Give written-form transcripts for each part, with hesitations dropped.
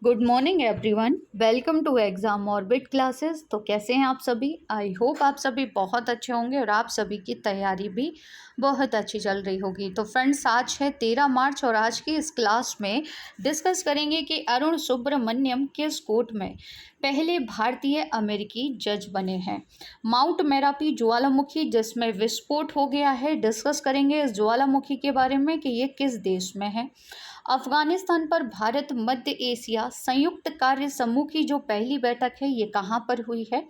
Good morning everyone, welcome to exam orbit classes. तो कैसे हैं आप सभी? आई होप आप सभी बहुत अच्छे होंगे और आप सभी की तैयारी भी बहुत अच्छी चल रही होगी। तो फ्रेंड्स, आज है 13 मार्च और आज की इस क्लास में डिस्कस करेंगे कि अरुण सुब्रमण्यम किस कोर्ट में पहले भारतीय अमेरिकी जज बने हैं। माउंट मेरापी ज्वालामुखी जिसमें विस्फोट हो गया है, डिस्कस करेंगे इस ज्वालामुखी के बारे में कि ये किस देश में है। अफगानिस्तान पर भारत मध्य एशिया संयुक्त कार्य समूह की जो पहली बैठक है ये कहाँ पर हुई है।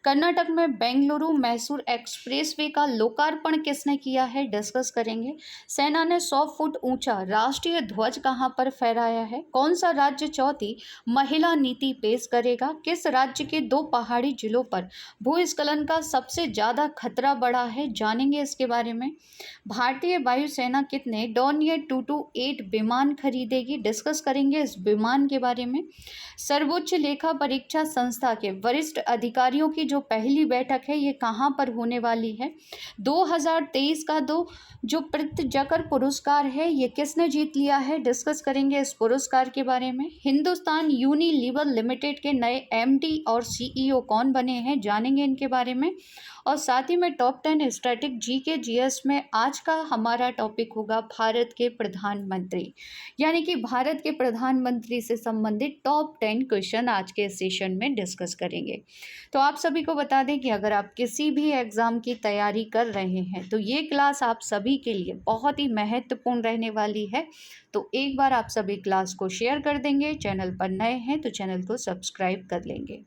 कर्नाटक में बेंगलुरु मैसूर एक्सप्रेसवे का लोकार्पण किसने किया है, डिस्कस करेंगे। सेना ने 100 फुट ऊंचा राष्ट्रीय ध्वज कहाँ पर फहराया है। कौन सा राज्य चौथी महिला नीति पेश करेगा। किस राज्य के 2 पहाड़ी जिलों पर भूस्खलन का सबसे ज़्यादा खतरा बढ़ा है, जानेंगे इसके बारे में। भारतीय वायुसेना कितने डॉर्नियर 228 विमान खरीदेगी, डिस्कस करेंगे इस विमान के बारे में। सर्वोच्च लेखा परीक्षा संस्था के वरिष्ठ अधिकारियों की जो पहली बैठक है ये कहाँ पर होने वाली है। 2023 का जो प्रित्जकर पुरस्कार है ये किसने जीत लिया है, डिस्कस करेंगे इस पुरस्कार के बारे में। हिंदुस्तान यूनिलीवर लिमिटेड के नए एमडी और सीईओ कौन बने हैं, जानेंगे इनके बारे में। और साथ ही में टॉप 10 स्टैटिक जीके जीएस में आज का हमारा टॉपिक होगा भारत के प्रधानमंत्री, यानी कि भारत के प्रधानमंत्री से संबंधित टॉप 10 क्वेश्चन आज के सेशन में डिस्कस करेंगे। तो आप सभी को बता दें कि अगर आप किसी भी एग्ज़ाम की तैयारी कर रहे हैं तो ये क्लास आप सभी के लिए बहुत ही महत्वपूर्ण रहने वाली है। तो एक बार आप सभी क्लास को शेयर कर देंगे, चैनल पर नए हैं तो चैनल को सब्सक्राइब कर लेंगे।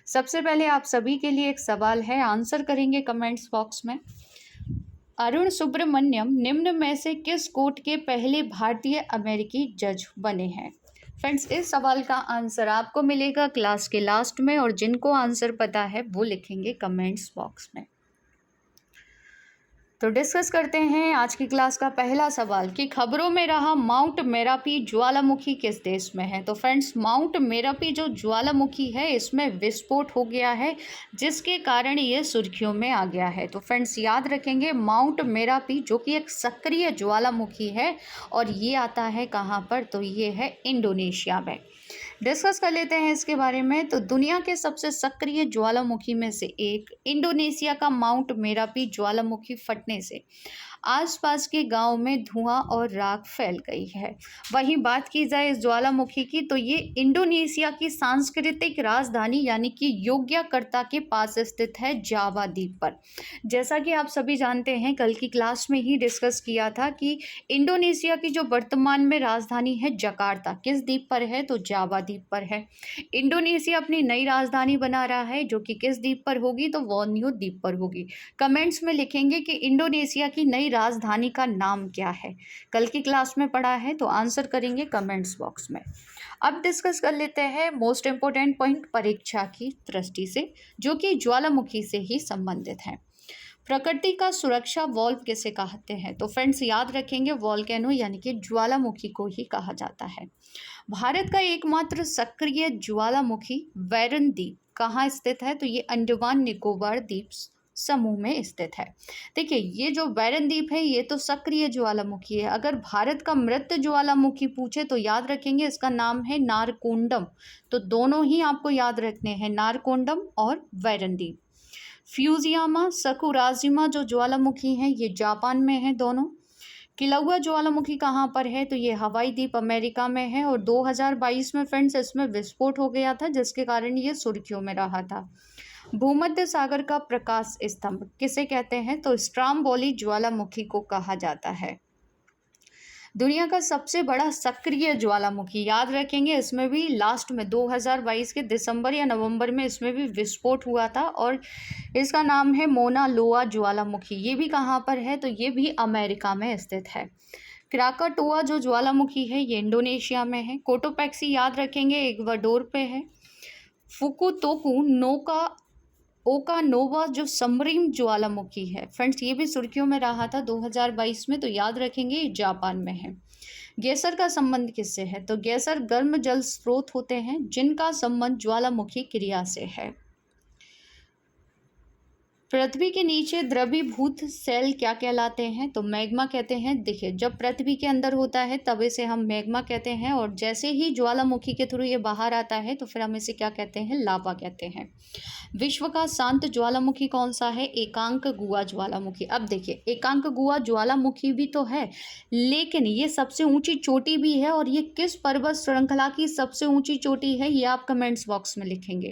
सबसे पहले आप सभी के लिए एक सवाल है, आंसर करेंगे कमेंट्स बॉक्स में। अरुण सुब्रमण्यम निम्न में से किस कोर्ट के पहले भारतीय अमेरिकी जज बने हैं। फ्रेंड्स, इस सवाल का आंसर आपको मिलेगा क्लास के लास्ट में और जिनको आंसर पता है वो लिखेंगे कमेंट्स बॉक्स में। तो डिस्कस करते हैं आज की क्लास का पहला सवाल कि खबरों में रहा माउंट मेरापी ज्वालामुखी किस देश में है। तो फ्रेंड्स, माउंट मेरापी जो ज्वालामुखी है इसमें विस्फोट हो गया है जिसके कारण ये सुर्खियों में आ गया है। तो फ्रेंड्स याद रखेंगे, माउंट मेरापी जो कि एक सक्रिय ज्वालामुखी है और ये आता है कहाँ पर, तो ये है इंडोनेशिया में। डिस्कस कर लेते हैं इसके बारे में। तो दुनिया के सबसे सक्रिय ज्वालामुखी में से एक इंडोनेशिया का माउंट मेरापी ज्वालामुखी फटने से आसपास के गांव में धुआं और राख फैल गई है। वहीं बात की जाए इस ज्वालामुखी की तो ये इंडोनेशिया की सांस्कृतिक राजधानी यानी कि योग्याकर्ता के पास स्थित है, जावा द्वीप पर। जैसा कि आप सभी जानते हैं, कल की क्लास में ही डिस्कस किया था कि इंडोनेशिया की जो वर्तमान में राजधानी है जकार्ता किस द्वीप पर है, तो जावा द्वीप पर है। इंडोनेशिया अपनी नई राजधानी बना रहा है जो कि किस द्वीप पर होगी, तो बोर्नियो द्वीप पर होगी। कमेंट्स में लिखेंगे कि इंडोनेशिया की नई राजधानी का नाम क्या है। कल की क्लास में पढ़ा है तो आंसर करेंगे कमेंट्स बॉक्स में। अब डिस्कस कर लेते हैं मोस्ट इम्पोर्टेंट पॉइंट परीक्षा की दृष्टि से, जो कि ज्वालामुखी से ही संबंधित है। प्रकृति का सुरक्षा वॉल्व किसे कहते हैं। तो फ्रेंड्स याद रखेंगे, वॉल्केनो यानी कि ज्वालामुखी को ही कहा जाता है। भारत का एकमात्र सक्रिय ज्वालामुखी वैरन द्वीप कहाँ स्थित है, तो ये अंडमान निकोबार द्वीप समूह में स्थित है। देखिए, ये जो वैरन द्वीप है ये तो सक्रिय ज्वालामुखी है। अगर भारत का मृत ज्वालामुखी पूछे तो याद रखेंगे इसका नाम है नारकोंडम। तो दोनों ही आपको याद रखने हैं, नारकोंडम और वैरन द्वीप। फ्यूजियामा सकुराजिमा जो ज्वालामुखी हैं ये जापान में है दोनों। किलौआ ज्वालामुखी कहाँ पर है, तो ये हवाई द्वीप अमेरिका में है और 2022 में फ्रेंड्स इसमें विस्फोट हो गया था जिसके कारण ये सुर्खियों में रहा था। भूमध्य सागर का प्रकाश स्तंभ किसे कहते हैं, तो स्ट्राम्बोली ज्वालामुखी को कहा जाता है। दुनिया का सबसे बड़ा सक्रिय ज्वालामुखी याद रखेंगे, इसमें भी लास्ट में 2022 के दिसंबर या नवंबर में इसमें भी विस्फोट हुआ था और इसका नाम है मोना लोआ ज्वालामुखी। ये भी कहाँ पर है, तो ये भी अमेरिका में स्थित है। क्राकाटोआ जो ज्वालामुखी है ये इंडोनेशिया में है। कोटोपैक्सी याद रखेंगे इक्वाडोर पे है। फुकुतोकू नोका ओकानोवा जो समरीम ज्वालामुखी है फ्रेंड्स ये भी सुर्खियों में रहा था 2022 में, तो याद रखेंगे ये जापान में है। गेसर का संबंध किससे है, तो गेसर गर्म जल स्रोत होते हैं जिनका संबंध ज्वालामुखी क्रिया से है। पृथ्वी के नीचे द्रवीभूत सेल क्या कहलाते हैं? तो मैग्मा कहते हैं। देखिए, जब पृथ्वी के अंदर होता है तब इसे हम मैग्मा कहते हैं, और जैसे ही ज्वालामुखी के थ्रू ये बाहर आता है तो फिर हम इसे क्या कहते हैं? लावा कहते हैं। विश्व का शांत ज्वालामुखी कौन सा है? एकांक गुहा ज्वालामुखी। अब देखिए, एकांक गुहा ज्वालामुखी भी तो है, लेकिन ये सबसे ऊंची चोटी भी है, और ये किस पर्वत श्रृंखला की सबसे ऊंची चोटी है, ये आप कमेंट्स बॉक्स में लिखेंगे।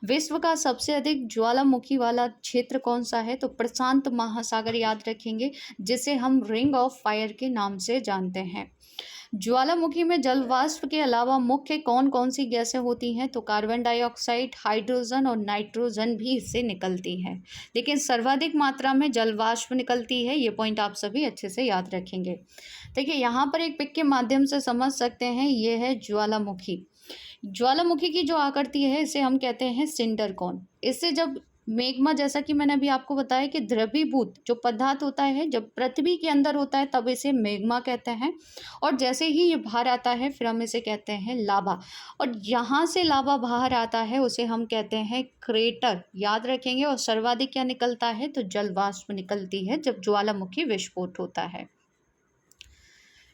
विश्व का सबसे अधिक ज्वालामुखी वाला क्षेत्र कौन सा है? तो प्रशांत महासागर याद रखेंगे, जिसे हम रिंग ऑफ फायर के नाम से जानते हैं। ज्वालामुखी में जल वाष्प के अलावा मुख्य कौन कौन सी गैसें होती हैं? तो कार्बन डाइऑक्साइड, हाइड्रोजन और नाइट्रोजन भी इससे निकलती है, लेकिन सर्वाधिक मात्रा में जल वाष्प निकलती है। ये पॉइंट आप सभी अच्छे से याद रखेंगे। देखिए, यहाँ पर एक पिक के माध्यम से समझ सकते हैं, ये है ज्वालामुखी। ज्वालामुखी की जो आकृति है इसे हम कहते हैं सिंडर कोन। इससे जब मैग्मा, जैसा कि मैंने अभी आपको बताया कि द्रवीभूत जो पदार्थ होता है जब पृथ्वी के अंदर होता है तब इसे मैग्मा कहते हैं, और जैसे ही ये बाहर आता है फिर हम इसे कहते हैं लावा, और यहाँ से लावा बाहर आता है उसे हम कहते हैं क्रेटर, याद रखेंगे। और सर्वाधिक क्या निकलता है? तो जल वाष्प निकलती है जब ज्वालामुखी विस्फोट होता है।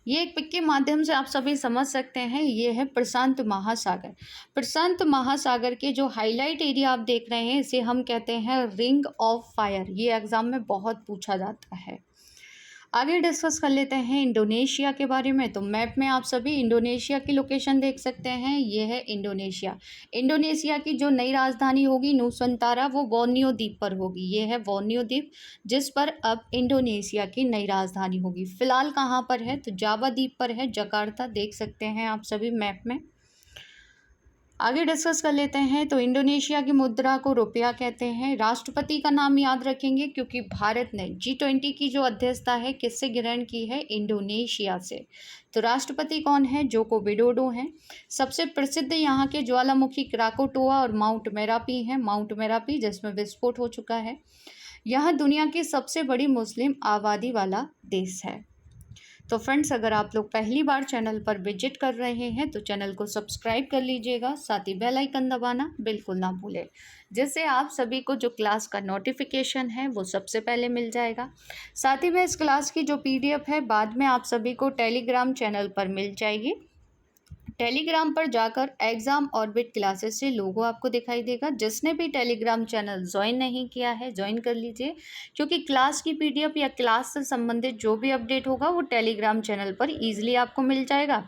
ये एक पिक के माध्यम से आप सभी समझ सकते हैं, ये है प्रशांत महासागर। प्रशांत महासागर के जो हाईलाइट एरिया आप देख रहे हैं इसे हम कहते हैं रिंग ऑफ फायर। ये एग्जाम में बहुत पूछा जाता है। आगे डिस्कस कर लेते हैं इंडोनेशिया के बारे में। तो मैप में आप सभी इंडोनेशिया की लोकेशन देख सकते हैं, ये है इंडोनेशिया। इंडोनेशिया की जो नई राजधानी होगी नूसंतारा, वो बोर्नियो द्वीप पर होगी। ये है बोर्नियो द्वीप, जिस पर अब इंडोनेशिया की नई राजधानी होगी। फिलहाल कहाँ पर है? तो जावा द्वीप पर है, जकार्ता, देख सकते हैं आप सभी मैप में। आगे डिस्कस कर लेते हैं। तो इंडोनेशिया की मुद्रा को रुपया कहते हैं। राष्ट्रपति का नाम याद रखेंगे, क्योंकि भारत ने G20 की जो अध्यक्षता है किससे ग्रहण की है? इंडोनेशिया से। तो राष्ट्रपति कौन है? जोको विडोडो हैं। सबसे प्रसिद्ध यहाँ के ज्वालामुखी क्राकोटोआ और माउंट मेरापी हैं। माउंट मेरापी जिसमें विस्फोट हो चुका है। यह दुनिया की सबसे बड़ी मुस्लिम आबादी वाला देश है। तो फ्रेंड्स, अगर आप लोग पहली बार चैनल पर विजिट कर रहे हैं तो चैनल को सब्सक्राइब कर लीजिएगा, साथ ही बेल आइकन दबाना बिल्कुल ना भूलें, जिससे आप सभी को जो क्लास का नोटिफिकेशन है वो सबसे पहले मिल जाएगा। साथ ही में इस क्लास की जो PDF है बाद में आप सभी को टेलीग्राम चैनल पर मिल जाएगी। टेलीग्राम पर जाकर एग्ज़ाम ऑर्बिट क्लासेस से लोगो आपको दिखाई देगा। जिसने भी टेलीग्राम चैनल ज्वाइन नहीं किया है ज्वाइन कर लीजिए, क्योंकि क्लास की PDF या क्लास से संबंधित जो भी अपडेट होगा वो टेलीग्राम चैनल पर ईजिली आपको मिल जाएगा।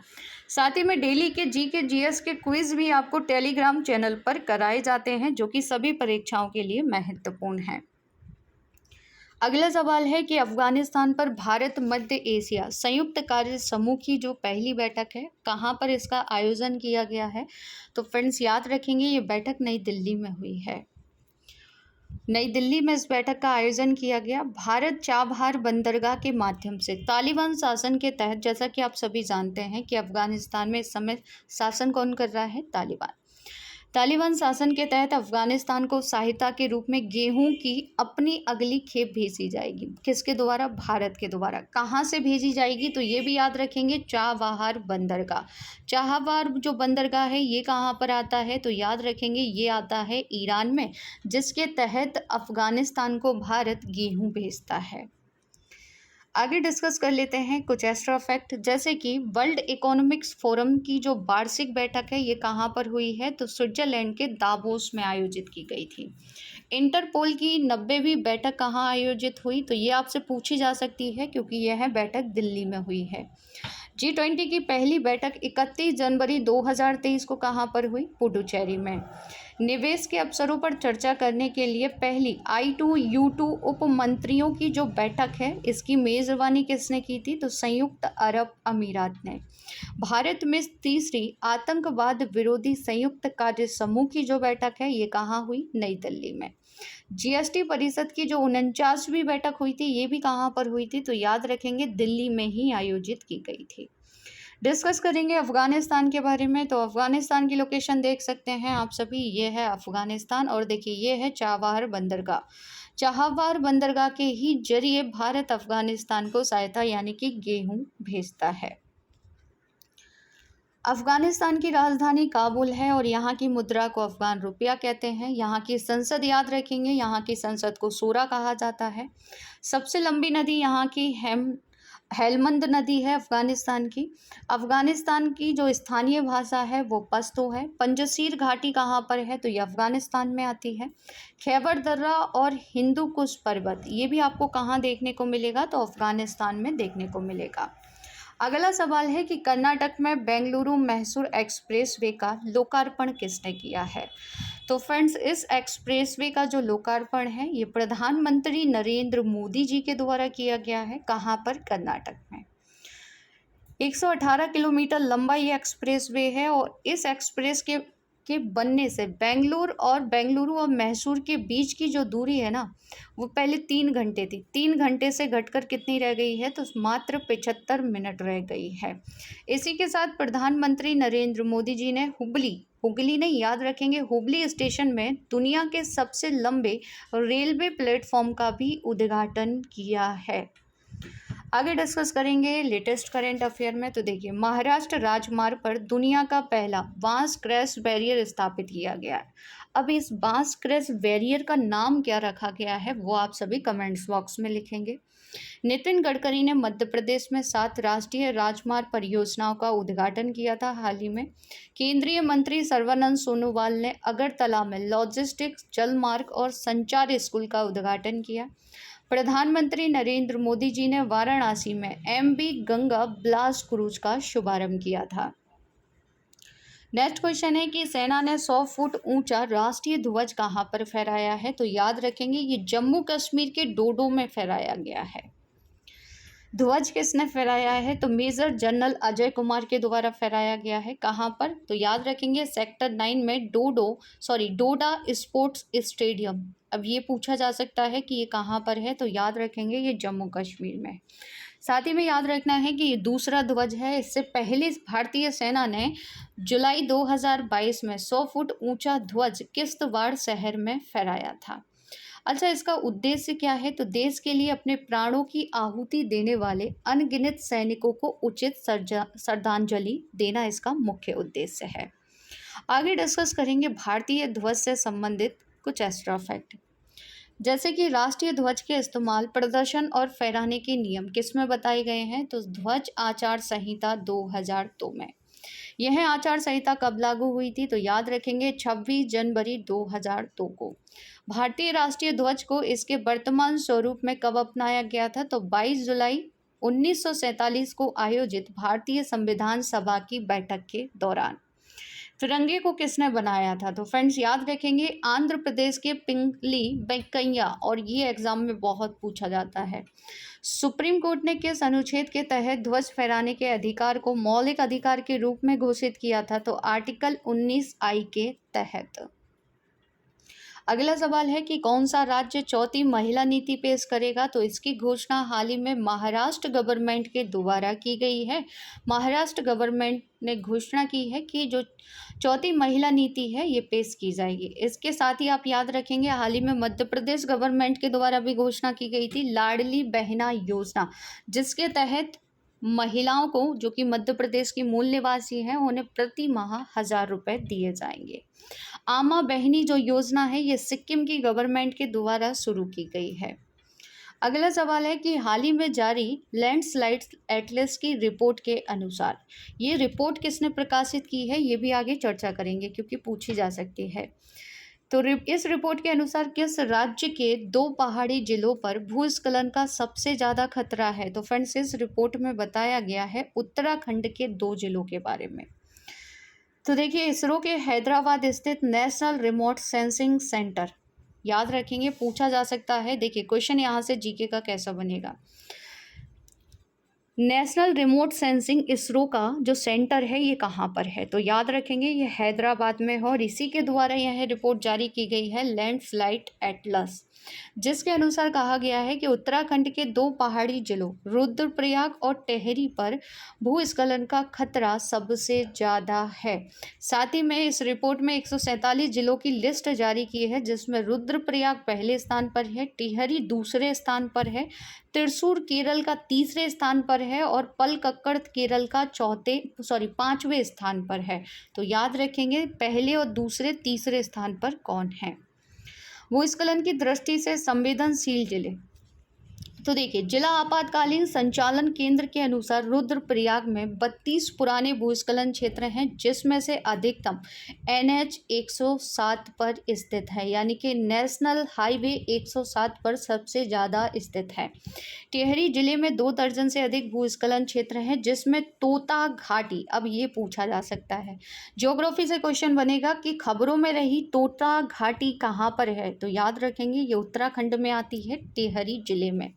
साथ ही में डेली के GK GS के क्विज़ भी आपको टेलीग्राम चैनल पर कराए जाते हैं, जो कि सभी परीक्षाओं के लिए महत्वपूर्ण है। अगला सवाल है कि अफगानिस्तान पर भारत मध्य एशिया संयुक्त कार्य समूह की जो पहली बैठक है कहाँ पर इसका आयोजन किया गया है? तो फ्रेंड्स, याद रखेंगे ये बैठक नई दिल्ली में हुई है। नई दिल्ली में इस बैठक का आयोजन किया गया। भारत चाबहार बंदरगाह के माध्यम से तालिबान शासन के तहत, जैसा कि आप सभी जानते हैं कि अफगानिस्तान में इस समय शासन कौन कर रहा है? तालिबान। तालिबान शासन के तहत अफगानिस्तान को सहायता के रूप में गेहूं की अपनी अगली खेप भेजी जाएगी। किसके द्वारा? भारत के द्वारा। कहाँ से भेजी जाएगी? तो ये भी याद रखेंगे, चाबहार बंदरगाह। चाबहार जो बंदरगाह है ये कहाँ पर आता है? तो याद रखेंगे ये आता है ईरान में, जिसके तहत अफगानिस्तान को भारत गेहूँ भेजता है। आगे डिस्कस कर लेते हैं कुछ एक्स्ट्रा फैक्ट, जैसे कि वर्ल्ड इकोनॉमिक्स फोरम की जो वार्षिक बैठक है ये कहाँ पर हुई है? तो स्विट्जरलैंड के दावोस में आयोजित की गई थी। इंटरपोल की 90वीं बैठक कहाँ आयोजित हुई? तो ये आपसे पूछी जा सकती है, क्योंकि यह बैठक दिल्ली में हुई है। G20 की पहली बैठक 31 जनवरी 2023 को कहाँ पर हुई? पुडुचेरी में। निवेश के अवसरों पर चर्चा करने के लिए पहली I2U2 उप मंत्रियों की जो बैठक है इसकी मेज़बानी किसने की थी? तो संयुक्त अरब अमीरात ने। भारत में तीसरी आतंकवाद विरोधी संयुक्त कार्य समूह की जो बैठक है ये कहाँ हुई? नई दिल्ली में। GST परिषद की जो 49वीं बैठक हुई थी ये भी कहाँ पर हुई थी? तो याद रखेंगे दिल्ली में ही आयोजित की गई थी। डिस्कस करेंगे अफगानिस्तान के बारे में। तो अफगानिस्तान की लोकेशन देख सकते हैं आप सभी, ये है अफगानिस्तान, और देखिए ये है चाबहार बंदरगाह। चाबहार बंदरगाह के ही जरिए भारत अफगानिस्तान को सहायता यानी कि गेहूं भेजता है। अफगानिस्तान की राजधानी काबुल है और यहाँ की मुद्रा को अफगान रुपया कहते हैं। यहाँ की संसद याद रखेंगे, यहाँ की संसद को सूरा कहा जाता है। सबसे लंबी नदी यहाँ की हेलमंद नदी है अफगानिस्तान की। अफगानिस्तान की जो स्थानीय भाषा है वो पश्तो है। पंजशीर घाटी कहाँ पर है, तो ये अफगानिस्तान में आती है। खैबर दर्रा और हिंदू कुश पर्वत ये भी आपको कहाँ देखने को मिलेगा, तो अफगानिस्तान में देखने को मिलेगा। अगला सवाल है कि कर्नाटक में बेंगलुरु मैसूर एक्सप्रेसवे का लोकार्पण किसने किया है। तो फ्रेंड्स, इस एक्सप्रेसवे का जो लोकार्पण है ये प्रधानमंत्री नरेंद्र मोदी जी के द्वारा किया गया है। कहाँ पर? कर्नाटक में। 118 किलोमीटर लंबा ये एक्सप्रेसवे है और इस एक्सप्रेस के बनने से बेंगलुरु और मैसूर के बीच की जो दूरी है ना, वो पहले 3 घंटे थी। 3 घंटे से घटकर कितनी रह गई है, तो मात्र 75 मिनट रह गई है। इसी के साथ प्रधानमंत्री नरेंद्र मोदी जी ने हुगली नहीं, याद रखेंगे, हुबली स्टेशन में दुनिया के सबसे लंबे रेलवे प्लेटफॉर्म का भी उद्घाटन किया है। आगे डिस्कस करेंगे लेटेस्ट करंट अफेयर में। तो देखिए, महाराष्ट्र राजमार्ग पर दुनिया का पहला बांस क्रैश बैरियर स्थापित किया गया है। अब इस बांस क्रैश बैरियर का नाम क्या रखा गया है वो आप सभी कमेंट्स बॉक्स में लिखेंगे। नितिन गडकरी ने मध्य प्रदेश में 7 राष्ट्रीय राजमार्ग परियोजनाओं का उद्घाटन किया था हाल ही में। केंद्रीय मंत्री सर्बानंद सोनोवाल ने अगरतला में लॉजिस्टिक्स, जलमार्ग और संचार स्कूल का उद्घाटन किया। प्रधानमंत्री नरेंद्र मोदी जी ने वाराणसी में MV गंगा ब्लास्ट क्रूज का शुभारंभ किया था। नेक्स्ट क्वेश्चन है कि सेना ने 100 फुट ऊंचा राष्ट्रीय ध्वज कहाँ पर फहराया है, तो याद रखेंगे ये जम्मू कश्मीर के डोडो में फहराया गया है। ध्वज किसने फहराया है, तो मेजर जनरल अजय कुमार के द्वारा फहराया गया है। कहाँ पर, तो याद रखेंगे सेक्टर 9 में डोडा स्पोर्ट्स स्टेडियम। अब ये पूछा जा सकता है कि ये कहाँ पर है, तो याद रखेंगे ये जम्मू कश्मीर में। साथ ही में याद रखना है कि ये दूसरा ध्वज है। इससे पहले भारतीय सेना ने जुलाई 2022 में 100 फुट ऊंचा ध्वज किश्तवाड़ शहर में फहराया था। अच्छा, इसका उद्देश्य क्या है, तो देश के लिए अपने प्राणों की आहुति देने वाले अनगिनत सैनिकों को उचित श्रद्धांजलि देना इसका मुख्य उद्देश्य है। आगे डिस्कस करेंगे भारतीय ध्वज से संबंधित कुछ एक्स्ट्रा फैक्ट, जैसे कि राष्ट्रीय ध्वज के इस्तेमाल, प्रदर्शन और फहराने के नियम किस में बताए गए हैं, तो ध्वज आचार संहिता 2002 में। यह आचार संहिता कब लागू हुई थी, तो याद रखेंगे 26 जनवरी 2002 को। भारतीय राष्ट्रीय ध्वज को इसके वर्तमान स्वरूप में कब अपनाया गया था, तो 22 जुलाई 1947 को आयोजित भारतीय संविधान सभा की बैठक के दौरान। तिरंगे को किसने बनाया था, तो फ्रेंड्स याद रखेंगे आंध्र प्रदेश के पिंगली वेंकैया, और ये एग्जाम में बहुत पूछा जाता है। सुप्रीम कोर्ट ने किस अनुच्छेद के तहत ध्वज फहराने के अधिकार को मौलिक अधिकार के रूप में घोषित किया था, तो आर्टिकल 19I के तहत। अगला सवाल है कि कौन सा राज्य चौथी महिला नीति पेश करेगा, तो इसकी घोषणा हाल ही में महाराष्ट्र गवर्नमेंट के द्वारा की गई है। महाराष्ट्र गवर्नमेंट ने घोषणा की है कि जो चौथी महिला नीति है ये पेश की जाएगी। इसके साथ ही आप याद रखेंगे हाल ही में मध्य प्रदेश गवर्नमेंट के द्वारा भी घोषणा की गई थी लाडली बहना योजना, जिसके तहत महिलाओं को जो कि मध्य प्रदेश की मूल निवासी हैं उन्हें प्रति माह 1000 रुपये दिए जाएंगे। आमा बहनी जो योजना है ये सिक्किम की गवर्नमेंट के द्वारा शुरू की गई है। अगला सवाल है कि हाल ही में जारी लैंडस्लाइड एटलस की रिपोर्ट के अनुसार ये रिपोर्ट किसने प्रकाशित की है, ये भी आगे चर्चा करेंगे क्योंकि पूछी जा सकती है। तो इस रिपोर्ट के अनुसार किस राज्य के 2 पहाड़ी जिलों पर भूस्खलन का सबसे ज़्यादा खतरा है, तो फ्रेंड्स इस रिपोर्ट में बताया गया है उत्तराखंड के 2 जिलों के बारे में। तो देखिए, इसरो के हैदराबाद स्थित नेशनल रिमोट सेंसिंग सेंटर, याद रखेंगे पूछा जा सकता है। देखिए क्वेश्चन यहाँ से जीके का कैसा बनेगा। नेशनल रिमोट सेंसिंग इसरो का जो सेंटर है ये कहाँ पर है, तो याद रखेंगे ये हैदराबाद में है और इसी के द्वारा यह रिपोर्ट जारी की गई है लैंडस्लाइड एटलस। जिसके अनुसार कहा गया है कि उत्तराखंड के 2 पहाड़ी जिलों रुद्रप्रयाग और टिहरी पर भूस्खलन का खतरा सबसे ज़्यादा है। साथ ही में इस रिपोर्ट में 147 जिलों की लिस्ट जारी की है, जिसमें रुद्रप्रयाग पहले स्थान पर है, टिहरी दूसरे स्थान पर है, त्रिशूर केरल का तीसरे स्थान पर है और पलक्कड़ केरल का 5वें स्थान पर है। तो याद रखेंगे पहले और दूसरे तीसरे स्थान पर कौन है। भूस्खलन की दृष्टि से संवेदनशील जिले, तो देखिए जिला आपातकालीन संचालन केंद्र के अनुसार रुद्रप्रयाग में 32 पुराने भूस्खलन क्षेत्र हैं, जिसमें से अधिकतम NH 107 पर स्थित है, यानी कि नेशनल हाईवे 107 पर सबसे ज़्यादा स्थित है। टिहरी जिले में 2 दर्जन से अधिक भूस्खलन क्षेत्र हैं, जिसमें तोता घाटी, अब ये पूछा जा सकता है, ज्योग्राफी से क्वेश्चन बनेगा कि खबरों में रही तोता घाटी कहाँ पर है, तो याद रखेंगे ये उत्तराखंड में आती है, टिहरी जिले में।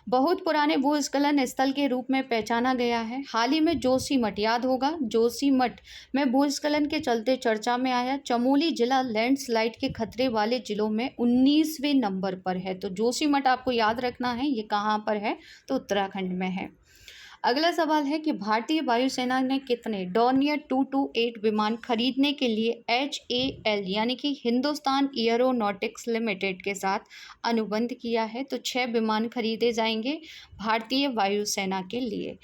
बहुत पुराने भूस्खलन स्थल के रूप में पहचाना गया है। हाल ही में जोशीमठ, याद होगा जोशीमठ में भूस्खलन के चलते चर्चा में आया। चमोली जिला लैंडस्लाइड के खतरे वाले जिलों में 19वें नंबर पर है। तो जोशीमठ आपको याद रखना है, ये कहाँ पर है, तो उत्तराखंड में है। अगला सवाल है कि भारतीय वायुसेना ने कितने डॉर्नियर 228 विमान खरीदने के लिए HAL यानी कि हिंदुस्तान एयरोनॉटिक्स लिमिटेड के साथ अनुबंध किया है। तो 6 विमान खरीदे जाएंगे भारतीय वायुसेना के लिए,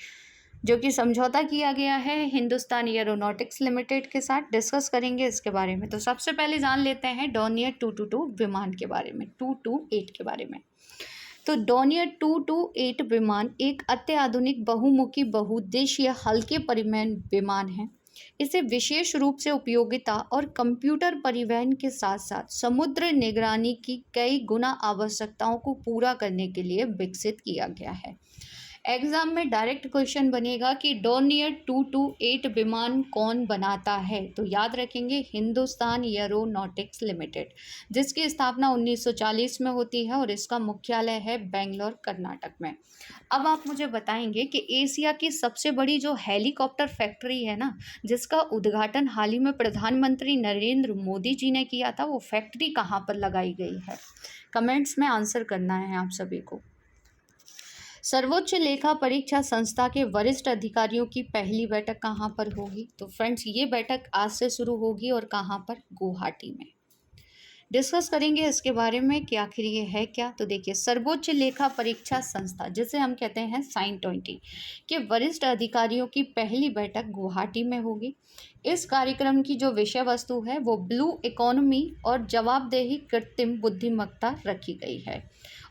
जो कि समझौता किया गया है हिंदुस्तान एयरोनॉटिक्स लिमिटेड के साथ। डिस्कस करेंगे इसके बारे में। तो सबसे पहले जान लेते हैं डॉर्नियर 222 विमान के बारे में, 228 के बारे में। तो डॉर्नियर 228 विमान एक अत्याधुनिक बहुमुखी बहुउद्देशीय हल्के परिवहन विमान है। इसे विशेष रूप से उपयोगिता और कंप्यूटर परिवहन के साथ साथ समुद्र निगरानी की कई गुना आवश्यकताओं को पूरा करने के लिए विकसित किया गया है। एग्जाम में डायरेक्ट क्वेश्चन बनेगा कि डॉर्नियर 228 विमान कौन बनाता है, तो याद रखेंगे हिंदुस्तान एयरोनॉटिक्स लिमिटेड, जिसकी स्थापना 1940 में होती है और इसका मुख्यालय है बेंगलोर, कर्नाटक में। अब आप मुझे बताएंगे कि एशिया की सबसे बड़ी जो हेलीकॉप्टर फैक्ट्री है ना, जिसका उद्घाटन हाल ही में प्रधानमंत्री नरेंद्र मोदी जी ने किया था, वो फैक्ट्री कहाँ पर लगाई गई है। कमेंट्स में आंसर करना है आप सभी को। सर्वोच्च लेखा परीक्षा संस्था के वरिष्ठ अधिकारियों की पहली बैठक कहाँ पर होगी, तो फ्रेंड्स ये बैठक आज से शुरू होगी और कहाँ पर, गुवाहाटी में। डिस्कस करेंगे इसके बारे में कि आखिर ये है क्या। तो देखिए सर्वोच्च लेखा परीक्षा संस्था, जिसे हम कहते हैं साइन20, के वरिष्ठ अधिकारियों की पहली बैठक गुवाहाटी में होगी। इस कार्यक्रम की जो विषय वस्तु है वो ब्लू इकोनॉमी और जवाबदेही कृत्रिम बुद्धिमत्ता रखी गई है।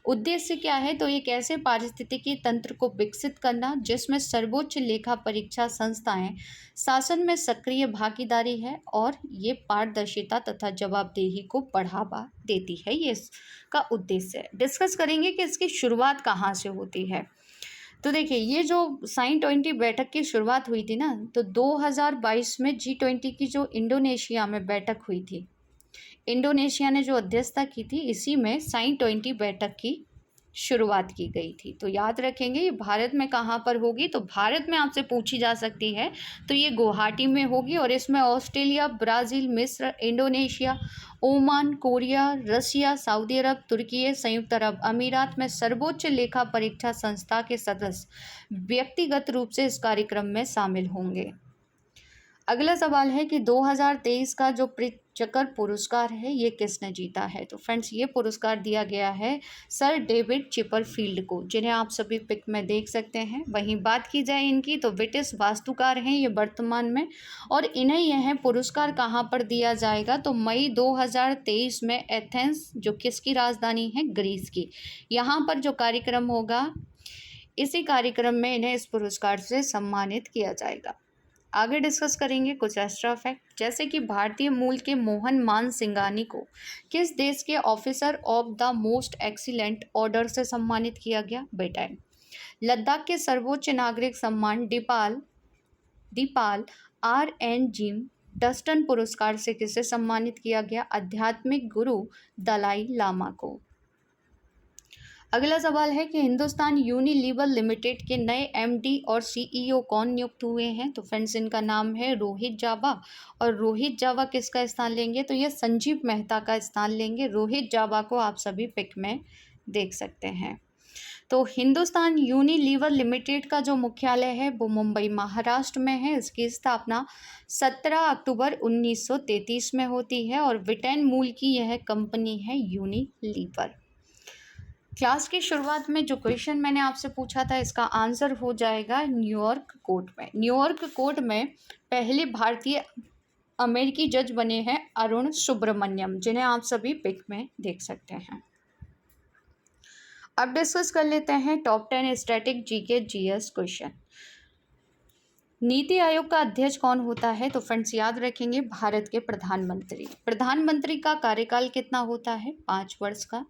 उद्देश्य क्या है, तो एक ऐसे पारिस्थितिकी तंत्र को विकसित करना जिसमें सर्वोच्च लेखा परीक्षा संस्थाएं शासन में सक्रिय भागीदारी है और ये पारदर्शिता तथा जवाबदेही को बढ़ावा देती है, ये इसका उद्देश्य है। डिस्कस करेंगे कि इसकी शुरुआत कहाँ से होती है। तो देखिए ये जो साइन20 बैठक की शुरुआत हुई थी ना, तो 2022 में G20 की जो इंडोनेशिया में बैठक हुई थी, इंडोनेशिया ने जो अध्यक्षता की थी, इसी में साइन20 बैठक की शुरुआत की गई थी। तो याद रखेंगे ये भारत में कहाँ पर होगी, तो भारत में आपसे पूछी जा सकती है, तो ये गुवाहाटी में होगी और इसमें ऑस्ट्रेलिया, ब्राज़ील, मिस्र, इंडोनेशिया, ओमान, कोरिया, रसिया, सऊदी अरब, तुर्की, संयुक्त अरब अमीरात में सर्वोच्च लेखा परीक्षा संस्था के सदस्य व्यक्तिगत रूप से इस कार्यक्रम में शामिल होंगे। अगला सवाल है कि 2023 का जो प्रिट्जकर पुरस्कार है ये किसने जीता है, तो फ्रेंड्स ये पुरस्कार दिया गया है सर डेविड चिपरफील्ड को, जिन्हें आप सभी पिक में देख सकते हैं। वहीं बात की जाए इनकी, तो ब्रिटिश वास्तुकार हैं ये वर्तमान में, और इन्हें यह पुरस्कार कहाँ पर दिया जाएगा, तो मई 2023 में एथेंस, जो किसकी राजधानी है, ग्रीस की, यहाँ पर जो कार्यक्रम होगा, इसी कार्यक्रम में इन्हें इस पुरस्कार से सम्मानित किया जाएगा। आगे डिस्कस करेंगे कुछ एक्स्ट्रा फैक्ट, जैसे कि भारतीय मूल के मोहन मान सिंगानी को किस देश के officer of the most excellent order से सम्मानित किया गया, बेटाइन। लद्दाख के सर्वोच्च नागरिक सम्मान दीपाल RN जिम डस्टन पुरस्कार से किसे सम्मानित किया गया, आध्यात्मिक गुरु दलाई लामा को। अगला सवाल है कि हिंदुस्तान यूनिलीवर लिमिटेड के नए एमडी और सीईओ कौन नियुक्त हुए हैं? तो फ्रेंड्स इनका नाम है रोहित जावा। और रोहित जावा किसका स्थान लेंगे? तो ये संजीव मेहता का स्थान लेंगे। रोहित जावा को आप सभी पिक में देख सकते हैं। तो हिंदुस्तान यूनिलीवर लिमिटेड का जो मुख्यालय है वो मुंबई महाराष्ट्र में है। इसकी स्थापना 17 अक्टूबर 1933 में होती है और ब्रिटेन मूल की यह कंपनी है यूनिलीवर। क्लास की शुरुआत में जो क्वेश्चन मैंने आपसे पूछा था इसका आंसर हो जाएगा न्यूयॉर्क कोर्ट में। न्यूयॉर्क कोर्ट में पहले भारतीय अमेरिकी जज बने हैं अरुण सुब्रमण्यम, जिन्हें आप सभी पिक में देख सकते हैं। अब डिस्कस कर लेते हैं top 10 static GK GS question. NITI Aayog का अध्यक्ष कौन होता है? तो फ्रेंड्स याद रखेंगे भारत के प्रधानमंत्री। प्रधानमंत्री का कार्यकाल कितना होता है? 5 वर्ष का।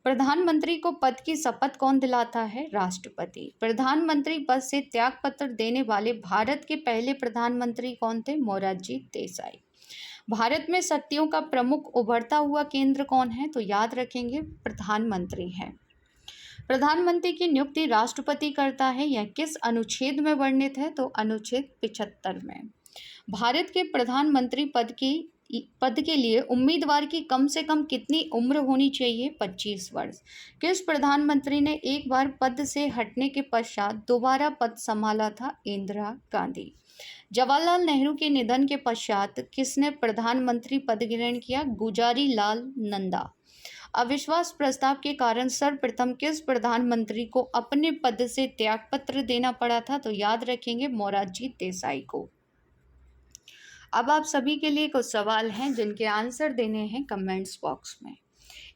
प्रधानमंत्री को पद की शपथ कौन दिलाता है? राष्ट्रपति। प्रधानमंत्री पद से त्यागपत्र देने वाले भारत के पहले प्रधानमंत्री कौन थे? मोरारजी देसाई। भारत में शक्तियों का प्रमुख उभरता हुआ केंद्र कौन है? तो याद रखेंगे प्रधानमंत्री है। प्रधानमंत्री की नियुक्ति राष्ट्रपति करता है। यह किस अनुच्छेद में वर्णित है? तो अनुच्छेद 75 में। भारत के प्रधानमंत्री पद के लिए उम्मीदवार की कम से कम कितनी उम्र होनी चाहिए? 25 वर्ष। किस प्रधानमंत्री ने एक बार पद से हटने के पश्चात दोबारा पद संभाला था? इंदिरा गांधी। जवाहरलाल नेहरू के निधन के पश्चात किसने प्रधानमंत्री पद ग्रहण किया? गुजारी लाल नंदा। अविश्वास प्रस्ताव के कारण सर्वप्रथम किस प्रधानमंत्री को अपने पद से त्यागपत्र देना पड़ा था? तो याद रखेंगे मोरारजी देसाई को। अब आप सभी के लिए कुछ सवाल हैं जिनके आंसर देने हैं कमेंट्स बॉक्स में।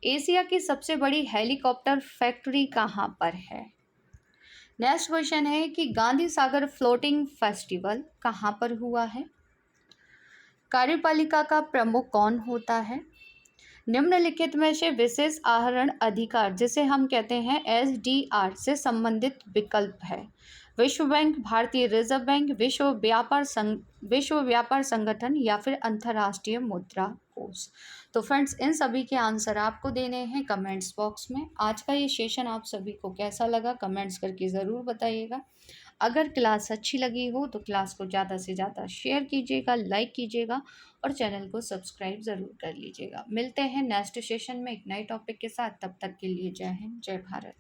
एशिया की सबसे बड़ी हेलीकॉप्टर फैक्ट्री कहाँ पर है? नेक्स्ट क्वेश्चन है कि गांधी सागर फ्लोटिंग फेस्टिवल कहाँ पर हुआ है? कार्यपालिका का प्रमुख कौन होता है? निम्नलिखित में से विशेष आहरण अधिकार, जिसे हम कहते हैं एसडीआर, से संबंधित विकल्प है? विश्व बैंक, भारतीय रिजर्व बैंक, विश्व व्यापार संगठन या फिर अंतर्राष्ट्रीय मुद्रा कोष। तो फ्रेंड्स इन सभी के आंसर आपको देने हैं कमेंट्स बॉक्स में। आज का ये सेशन आप सभी को कैसा लगा कमेंट्स करके ज़रूर बताइएगा। अगर क्लास अच्छी लगी हो तो क्लास को ज़्यादा से ज़्यादा शेयर कीजिएगा, लाइक कीजिएगा और चैनल को सब्सक्राइब ज़रूर कर लीजिएगा। मिलते हैं नेक्स्ट सेशन में एक नए टॉपिक के साथ। तब तक के लिए जय हिंद, जय भारत।